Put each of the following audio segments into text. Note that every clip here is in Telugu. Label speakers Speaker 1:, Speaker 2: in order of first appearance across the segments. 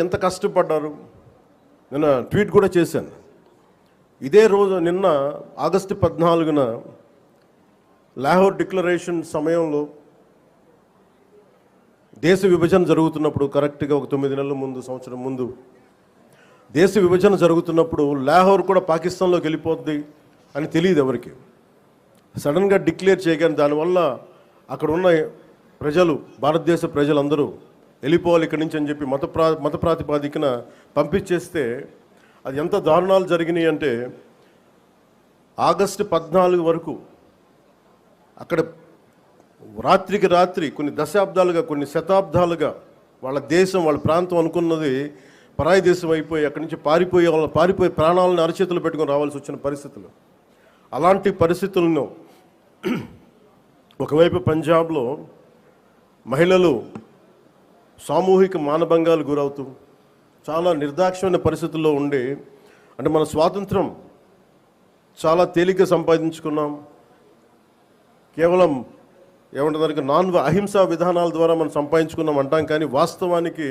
Speaker 1: ఎంత కష్టపడ్డారు. నిన్న ట్వీట్ కూడా చేశాను. ఇదే రోజు నిన్న ఆగస్టు 14న లాహోర్ డిక్లరేషన్ సమయంలో దేశ విభజన జరుగుతున్నప్పుడు, కరెక్ట్గా ఒక 9 నెలల ముందు, సంవత్సరం ముందు దేశ విభజన జరుగుతున్నప్పుడు లాహోర్ కూడా పాకిస్తాన్లోకి వెళ్ళిపోద్ది అని తెలియదు ఎవరికి. సడన్గా డిక్లేర్ చేయగానే దానివల్ల అక్కడ ఉన్న ప్రజలు, భారతదేశ ప్రజలందరూ వెళ్ళిపోవాలి ఇక్కడి నుంచి అని చెప్పి మత ప్రాతిపాదికన పంపించేస్తే అది ఎంత దారుణాలు జరిగినాయి అంటే, ఆగస్టు 14 వరకు అక్కడ రాత్రికి రాత్రి కొన్ని దశాబ్దాలుగా, కొన్ని శతాబ్దాలుగా వాళ్ళ దేశం, వాళ్ళ ప్రాంతం అనుకున్నది పరాయి దేశం అయిపోయి అక్కడి నుంచి పారిపోయి ప్రాణాలను అరచేతులు పెట్టుకొని రావాల్సి వచ్చిన పరిస్థితులు. అలాంటి పరిస్థితులను ఒకవైపు పంజాబ్లో మహిళలు సామూహిక మానభంగాలు గురవుతూ చాలా నిర్దాక్ష్యమైన పరిస్థితుల్లో ఉండి, అంటే మన స్వాతంత్రం చాలా తేలిగ్గా సంపాదించుకున్నాం, కేవలం ఏమంటారు అహింసా విధానాల ద్వారా మనం సంపాదించుకున్నాం అంటాం. కానీ వాస్తవానికి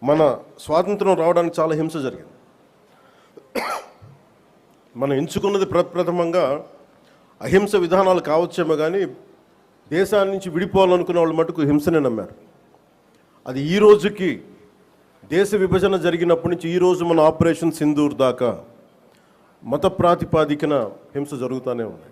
Speaker 1: మన స్వాతంత్రం రావడానికి చాలా హింస జరిగింది. మనం ఎంచుకున్నది ప్రప్రథమంగా అహింస విధానాలు కావచ్చేమో, కానీ దేశాన్ని నుంచి విడిపోవాలనుకున్న వాళ్ళు మటుకు హింసనే నమ్మారు. అది ఈ రోజుకి, దేశ విభజన జరిగినప్పటి నుంచి ఈ రోజు మన ఆపరేషన్ సింధూర్ దాకా మత ప్రాతిపాదికన హింస జరుగుతూనే ఉంది.